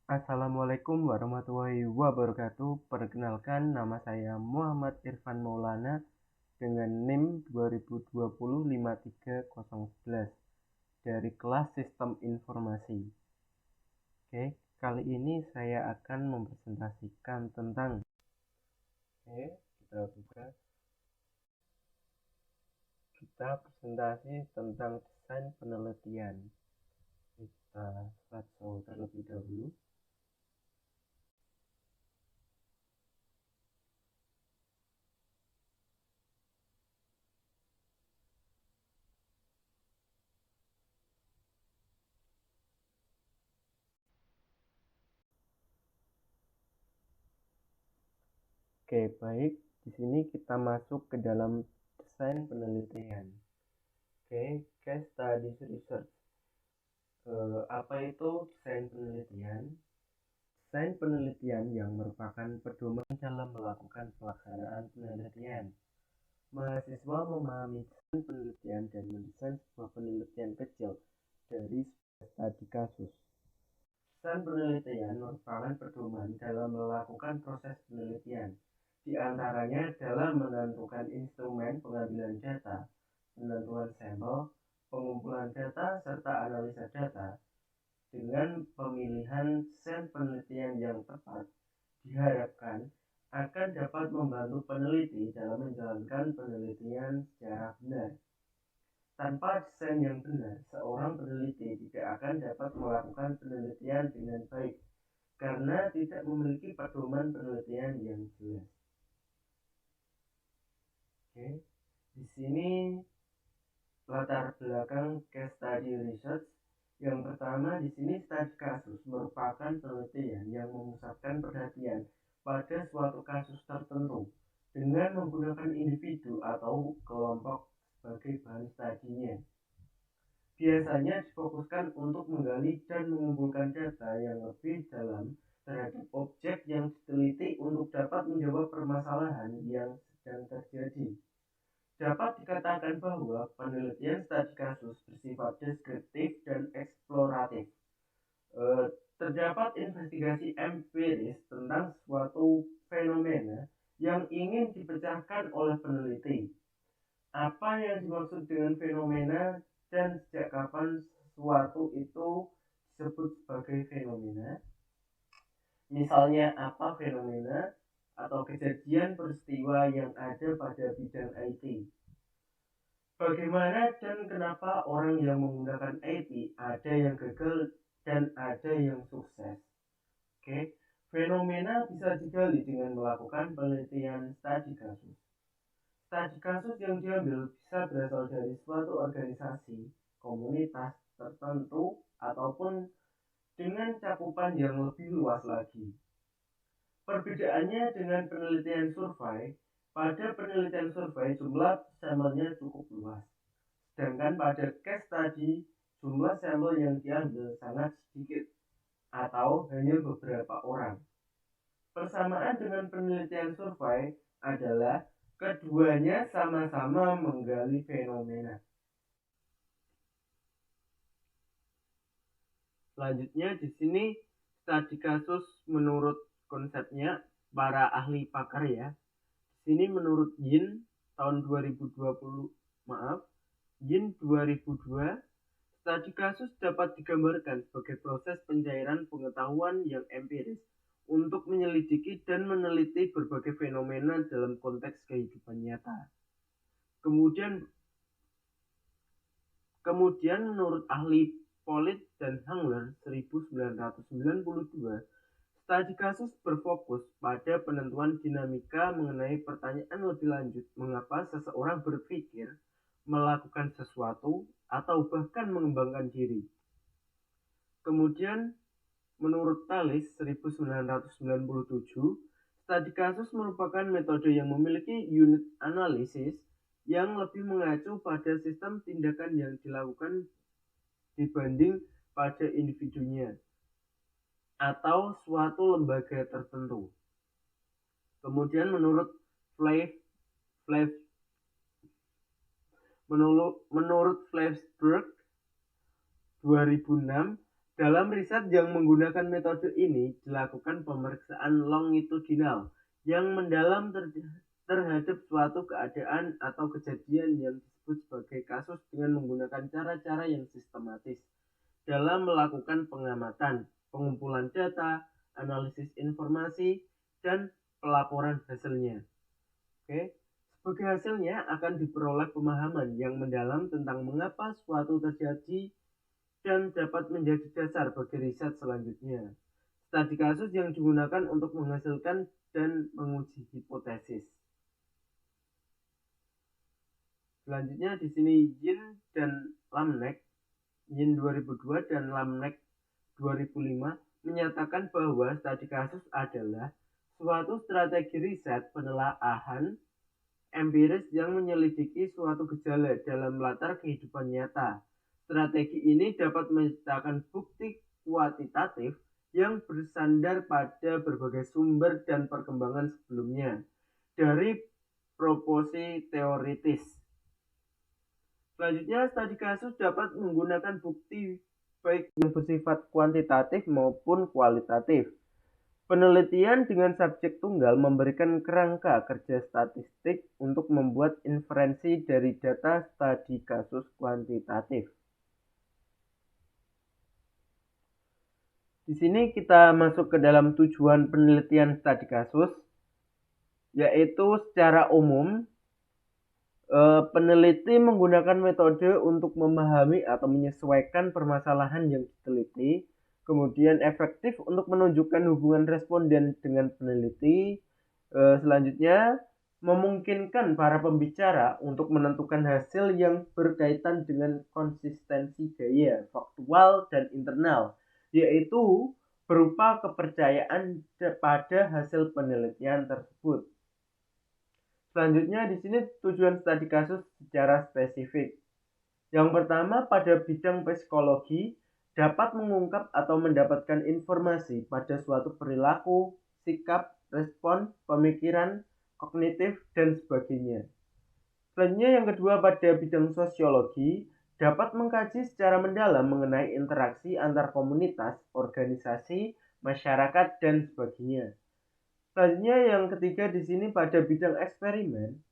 Assalamualaikum warahmatullahi wabarakatuh. Perkenalkan, nama saya Muhammad Irfan Maulana dengan NIM 2020-53011 dari kelas Sistem Informasi. Oke, kali ini saya akan mempresentasikan tentang kita presentasi tentang desain penelitian. Kita slideshow terlebih dahulu. Oke, baik. Di sini kita masuk ke dalam desain penelitian. Oke, case study research. Apa itu desain penelitian? Desain penelitian yang merupakan pedoman dalam melakukan pelaksanaan penelitian. Mahasiswa memahami desain penelitian dan mendesain sebuah penelitian kecil dari studi kasus. Desain penelitian merupakan pedoman dalam melakukan proses penelitian, di antaranya dalam menentukan instrumen pengambilan data, penentuan sampel, pengumpulan data, serta analisa data. Dengan pemilihan desain penelitian yang tepat, diharapkan akan dapat membantu peneliti dalam menjalankan penelitian secara benar. Tanpa desain yang benar, seorang peneliti tidak akan dapat melakukan penelitian dengan baik karena tidak memiliki pedoman penelitian yang jelas. Oke, di sini latar belakang case study research. Yang pertama, di sini studi kasus merupakan penelitian yang memusatkan perhatian pada suatu kasus tertentu dengan menggunakan individu atau kelompok sebagai bahan studinya. Biasanya difokuskan untuk menggali dan mengumpulkan data yang lebih dalam terhadap objek yang diteliti untuk dapat menjawab permasalahan yang sedang terjadi. Dapat dikatakan bahwa penelitian studi kasus bersifat deskriptif dan eksploratif. Terdapat investigasi empiris tentang suatu fenomena yang ingin dipecahkan oleh peneliti. Apa yang dimaksud dengan fenomena dan sejak kapan sesuatu itu disebut sebagai fenomena? Misalnya, apa fenomena atau kejadian peristiwa yang ada pada bidang IT? Bagaimana dan kenapa orang yang menggunakan IT ada yang gagal dan ada yang sukses? Oke, fenomena bisa digali dengan melakukan penelitian studi kasus. Studi kasus yang diambil bisa berasal dari suatu organisasi, komunitas tertentu, ataupun dengan cakupan yang lebih luas lagi. Perbedaannya dengan penelitian survei, pada penelitian survei jumlah sampelnya cukup luas. Sedangkan pada case study, jumlah sampel yang diambil sangat sedikit atau hanya beberapa orang. Persamaan dengan penelitian survei adalah keduanya sama-sama menggali fenomena. Selanjutnya di sini studi kasus menurut konsepnya para ahli pakar ya. Di sini menurut Yin tahun 2002, studi kasus dapat digambarkan sebagai proses pencairan pengetahuan yang empiris untuk menyelidiki dan meneliti berbagai fenomena dalam konteks kehidupan nyata. Kemudian menurut ahli Pollitt dan Hangler 1992, studi kasus berfokus pada penentuan dinamika mengenai pertanyaan lebih lanjut mengapa seseorang berpikir, melakukan sesuatu, atau bahkan mengembangkan diri. Kemudian menurut Thalys 1997, studi kasus merupakan metode yang memiliki unit analisis yang lebih mengacu pada sistem tindakan yang dilakukan dibanding pada individunya atau suatu lembaga tertentu. Kemudian menurut Flansburg 2006, Dalam riset yang menggunakan metode ini, dilakukan pemeriksaan longitudinal yang mendalam terhadap suatu keadaan atau kejadian yang disebut sebagai kasus dengan menggunakan cara-cara yang sistematis dalam melakukan pengamatan, pengumpulan data, analisis informasi, dan pelaporan hasilnya. Oke. Sebagai hasilnya akan diperoleh pemahaman yang mendalam tentang mengapa suatu terjadi dan dapat menjadi dasar bagi riset selanjutnya. Studi kasus yang digunakan untuk menghasilkan dan menguji hipotesis. Selanjutnya di sini Yin dan Lamnek, Yin 2002 dan Lamnek 2005 menyatakan bahwa studi kasus adalah suatu strategi riset penelaahan empiris yang menyelidiki suatu gejala dalam latar kehidupan nyata. Strategi ini dapat menciptakan bukti kuantitatif yang bersandar pada berbagai sumber dan perkembangan sebelumnya dari proporsi teoritis. Selanjutnya, studi kasus dapat menggunakan bukti baik yang bersifat kuantitatif maupun kualitatif. Penelitian dengan subjek tunggal memberikan kerangka kerja statistik untuk membuat inferensi dari data studi kasus kuantitatif. Di sini kita masuk ke dalam tujuan penelitian studi kasus, yaitu secara umum peneliti menggunakan metode untuk memahami atau menyesuaikan permasalahan yang diteliti, kemudian efektif untuk menunjukkan hubungan responden dengan peneliti. Selanjutnya, memungkinkan para pembicara untuk menentukan hasil yang berkaitan dengan konsistensi gaya, faktual, dan internal, yaitu berupa kepercayaan pada hasil penelitian tersebut. Selanjutnya di sini tujuan studi kasus secara spesifik. Yang pertama, pada bidang psikologi dapat mengungkap atau mendapatkan informasi pada suatu perilaku, sikap, respon, pemikiran, kognitif, dan sebagainya. Selanjutnya yang kedua, pada bidang sosiologi dapat mengkaji secara mendalam mengenai interaksi antar komunitas, organisasi, masyarakat, dan sebagainya. Selanjutnya yang ketiga di sini pada bidang eksperimen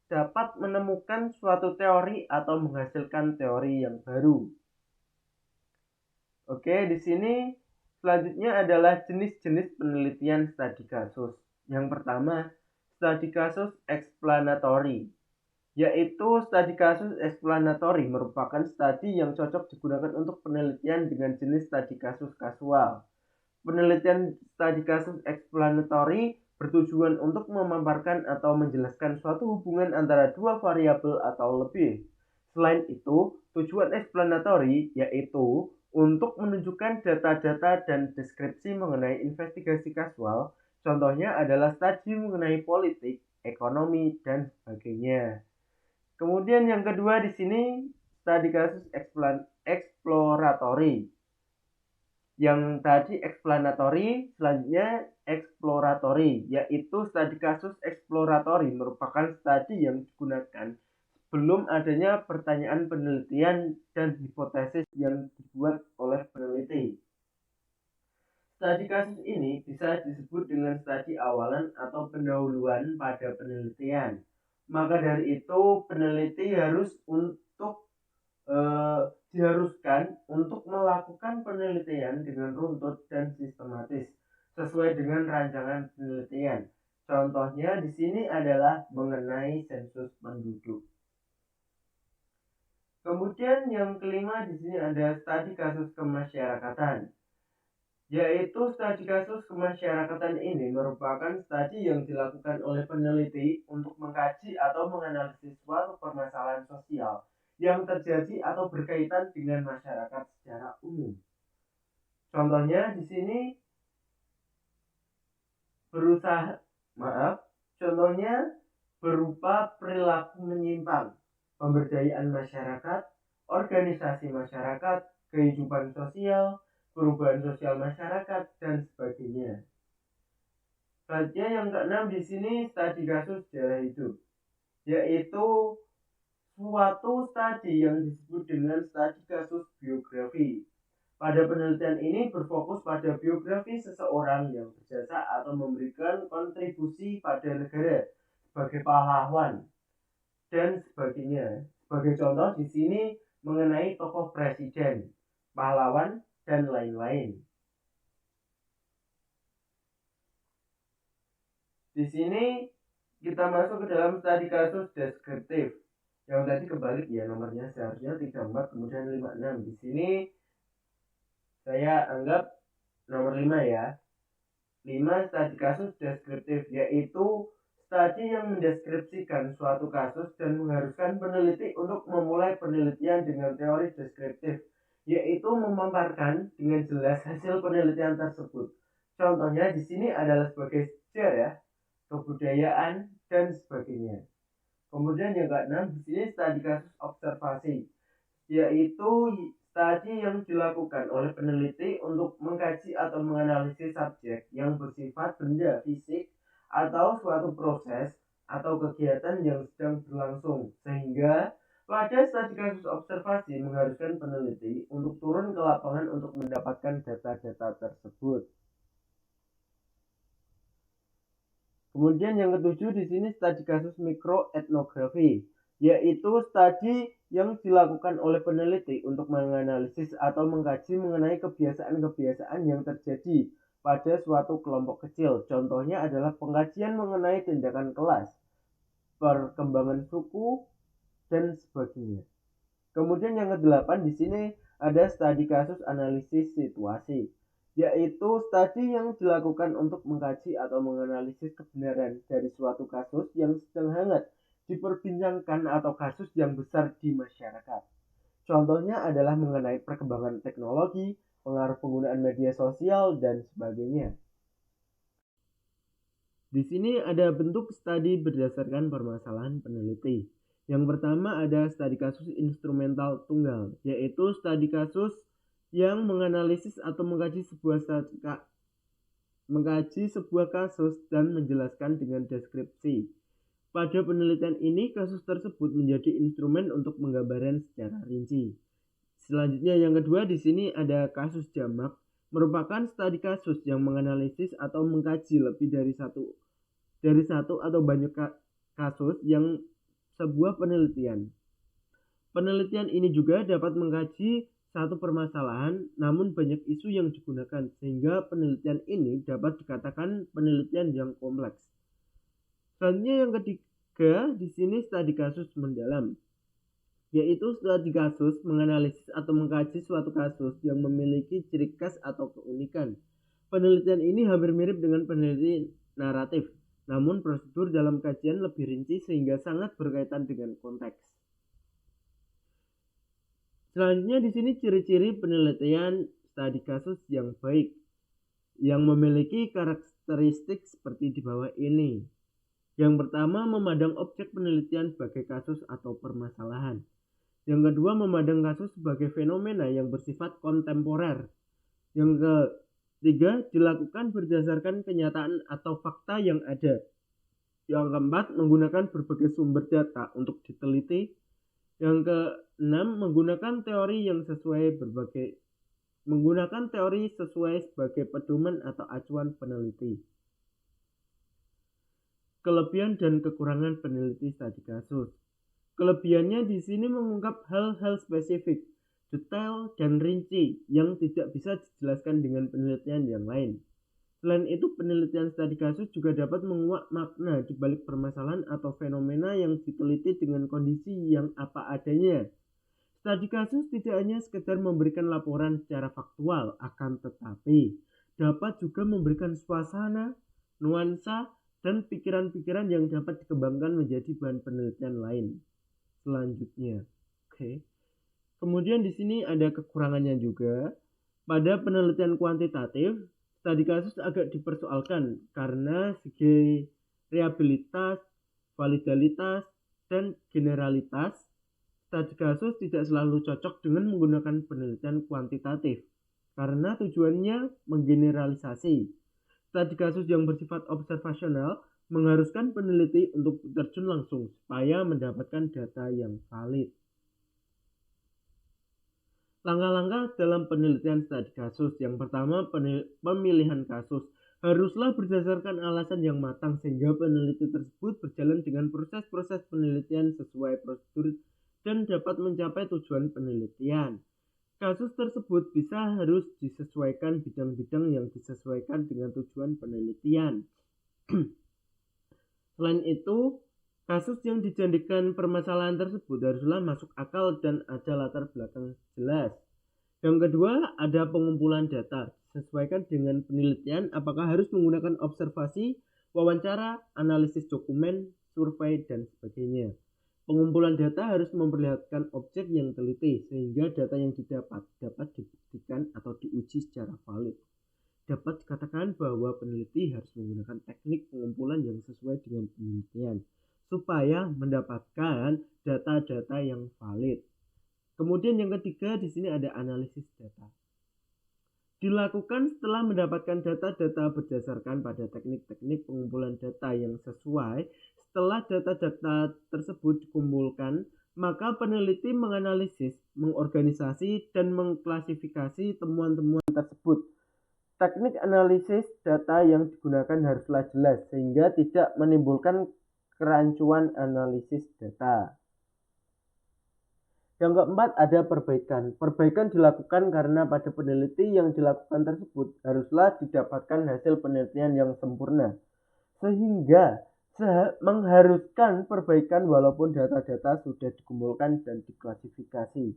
dapat menemukan suatu teori atau menghasilkan teori yang baru. Oke, di sini selanjutnya adalah jenis-jenis penelitian studi kasus. Yang pertama, studi kasus explanatory, yaitu studi kasus explanatory merupakan studi yang cocok digunakan untuk penelitian dengan jenis studi kasus kasual. Penelitian studi kasus explanatory bertujuan untuk memaparkan atau menjelaskan suatu hubungan antara dua variabel atau lebih. Selain itu, tujuan explanatory yaitu untuk menunjukkan data-data dan deskripsi mengenai investigasi kasual. Contohnya adalah studi mengenai politik, ekonomi, dan sebagainya. Kemudian yang kedua di sini studi kasus exploratory. Yang tadi explanatory, selanjutnya exploratory, yaitu studi kasus exploratory merupakan studi yang digunakan sebelum adanya pertanyaan penelitian dan hipotesis yang dibuat oleh peneliti. Studi kasus ini bisa disebut dengan studi awalan atau pendahuluan pada penelitian. Maka dari itu peneliti diharuskan untuk melakukan penelitian dengan runtut dan sistematis sesuai dengan rancangan penelitian. Contohnya di sini adalah mengenai sensus penduduk. Kemudian yang kelima di sini ada studi kasus kemasyarakatan, yaitu studi kasus kemasyarakatan ini merupakan studi yang dilakukan oleh peneliti untuk mengkaji atau menganalisis suatu permasalahan sosial yang terjadi atau berkaitan dengan masyarakat secara umum. Contohnya di sini contohnya berupa perilaku menyimpang, pemberdayaan masyarakat, organisasi masyarakat, kehidupan sosial, perubahan sosial masyarakat, dan sebagainya. Selanjutnya yang keenam di sini studi kasus sejarah hidup, yaitu suatu studi yang disebut dengan studi kasus biografi. Pada penelitian ini berfokus pada biografi seseorang yang berjasa atau memberikan kontribusi pada negara sebagai pahlawan dan sebagainya. Sebagai contoh di sini mengenai tokoh presiden, pahlawan, dan lain-lain. Di sini kita masuk ke dalam studi kasus deskriptif. Yang tadi kebalik ya nomornya, seharusnya 34 kemudian 56. Di sini saya anggap nomor 5 ya. 5 studi kasus deskriptif, yaitu studi yang mendeskripsikan suatu kasus dan mengharuskan peneliti untuk memulai penelitian dengan teori deskriptif, yaitu memaparkan dengan jelas hasil penelitian tersebut. Contohnya di sini adalah sebagai sejarah, kebudayaan, dan sebagainya. Kemudian yang keenam di sini studi kasus observasi, yaitu studi yang dilakukan oleh peneliti untuk mengkaji atau menganalisis subjek yang bersifat benda fisik atau suatu proses atau kegiatan yang sedang berlangsung, sehingga pada studi kasus observasi mengharuskan peneliti untuk turun ke lapangan untuk mendapatkan data-data tersebut. Kemudian yang ketujuh di sini studi kasus mikroetnografi, yaitu studi yang dilakukan oleh peneliti untuk menganalisis atau mengkaji mengenai kebiasaan-kebiasaan yang terjadi pada suatu kelompok kecil. Contohnya adalah pengkajian mengenai tindakan kelas, perkembangan suku, dan sebagainya. Kemudian yang kedelapan di sini ada studi kasus analisis situasi, yaitu studi yang dilakukan untuk mengkaji atau menganalisis kebenaran dari suatu kasus yang sedang hangat diperbincangkan atau kasus yang besar di masyarakat. Contohnya adalah mengenai perkembangan teknologi, pengaruh penggunaan media sosial, dan sebagainya. Di sini ada bentuk studi berdasarkan permasalahan peneliti. Yang pertama ada studi kasus instrumental tunggal, yaitu studi kasus yang menganalisis atau mengkaji sebuah kasus dan menjelaskan dengan deskripsi. Pada penelitian ini, kasus tersebut menjadi instrumen untuk penggambaran secara rinci. Selanjutnya yang kedua di sini ada kasus jamak, merupakan studi kasus yang menganalisis atau mengkaji lebih dari satu atau banyak kasus yang sebuah penelitian. Penelitian ini juga dapat mengkaji satu permasalahan, namun banyak isu yang digunakan, sehingga penelitian ini dapat dikatakan penelitian yang kompleks. Selanjutnya yang ketiga, di sini studi kasus mendalam, yaitu studi kasus menganalisis atau mengkaji suatu kasus yang memiliki ciri khas atau keunikan. Penelitian ini hampir mirip dengan penelitian naratif, namun prosedur dalam kajian lebih rinci sehingga sangat berkaitan dengan konteks. Selanjutnya di sini ciri-ciri penelitian studi kasus yang baik, yang memiliki karakteristik seperti di bawah ini. Yang pertama, memandang objek penelitian sebagai kasus atau permasalahan. Yang kedua, memandang kasus sebagai fenomena yang bersifat kontemporer. Yang ketiga, dilakukan berdasarkan kenyataan atau fakta yang ada. Yang keempat, menggunakan berbagai sumber data untuk diteliti. Yang keenam, menggunakan teori sebagai pedoman atau acuan peneliti. Kelebihan dan kekurangan peneliti studi kasus. Kelebihannya di sini mengungkap hal-hal spesifik, detail, dan rinci yang tidak bisa dijelaskan dengan penelitian yang lain. Selain itu, penelitian studi kasus juga dapat menguak makna di balik permasalahan atau fenomena yang diteliti dengan kondisi yang apa adanya. Studi kasus tidak hanya sekedar memberikan laporan secara faktual, akan tetapi dapat juga memberikan suasana, nuansa, dan pikiran-pikiran yang dapat dikembangkan menjadi bahan penelitian lain. Selanjutnya, kemudian di sini ada kekurangannya juga. Pada penelitian kuantitatif, studi kasus agak dipersoalkan karena segi reliabilitas, validalitas, dan generalitas. Studi kasus tidak selalu cocok dengan menggunakan penelitian kuantitatif karena tujuannya menggeneralisasi. Studi kasus yang bersifat observasional mengharuskan peneliti untuk terjun langsung supaya mendapatkan data yang valid. Langkah-langkah dalam penelitian studi kasus. Yang pertama, pemilihan kasus. Haruslah berdasarkan alasan yang matang sehingga peneliti tersebut berjalan dengan proses-proses penelitian sesuai prosedur dan dapat mencapai tujuan penelitian. Kasus tersebut harus disesuaikan bidang-bidang yang disesuaikan dengan tujuan penelitian. Selain itu, kasus yang dijadikan permasalahan tersebut haruslah masuk akal dan ada latar belakang jelas. Yang kedua, ada pengumpulan data. Sesuaikan dengan penelitian apakah harus menggunakan observasi, wawancara, analisis dokumen, survei, dan sebagainya. Pengumpulan data harus memperlihatkan objek yang teliti sehingga data yang didapat dapat dibuktikan atau diuji secara valid. Dapat dikatakan bahwa peneliti harus menggunakan teknik pengumpulan yang sesuai dengan penelitian supaya mendapatkan data-data yang valid. Kemudian yang ketiga di sini ada analisis data. Dilakukan setelah mendapatkan data-data berdasarkan pada teknik-teknik pengumpulan data yang sesuai. Setelah data-data tersebut dikumpulkan, maka peneliti menganalisis, mengorganisasi, dan mengklasifikasi temuan-temuan tersebut. Teknik analisis data yang digunakan haruslah jelas sehingga tidak menimbulkan kerancuan analisis data. Yang keempat ada perbaikan. Perbaikan dilakukan karena pada peneliti yang dilakukan tersebut haruslah didapatkan hasil penelitian yang sempurna. Sehingga mengharuskan perbaikan walaupun data-data sudah dikumpulkan dan diklasifikasi.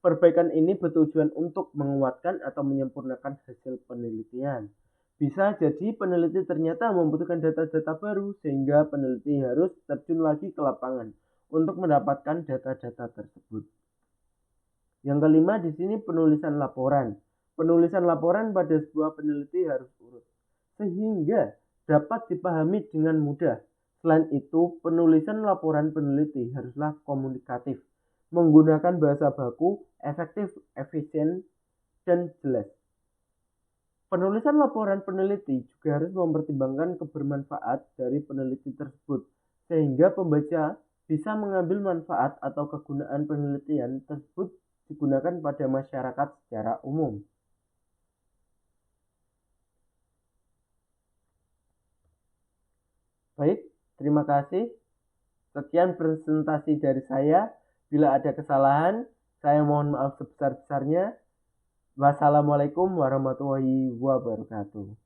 Perbaikan ini bertujuan untuk menguatkan atau menyempurnakan hasil penelitian. Bisa jadi peneliti ternyata membutuhkan data-data baru sehingga peneliti harus terjun lagi ke lapangan untuk mendapatkan data-data tersebut. Yang kelima di sini penulisan laporan. Penulisan laporan pada sebuah peneliti harus urut sehingga dapat dipahami dengan mudah. Selain itu, penulisan laporan peneliti haruslah komunikatif, menggunakan bahasa baku, efektif, efisien, dan jelas. Penulisan laporan peneliti juga harus mempertimbangkan kebermanfaat dari peneliti tersebut, sehingga pembaca bisa mengambil manfaat atau kegunaan penelitian tersebut digunakan pada masyarakat secara umum. Baik, terima kasih. Sekian presentasi dari saya. Bila ada kesalahan, saya mohon maaf sebesar-besarnya. Wassalamualaikum warahmatullahi wabarakatuh.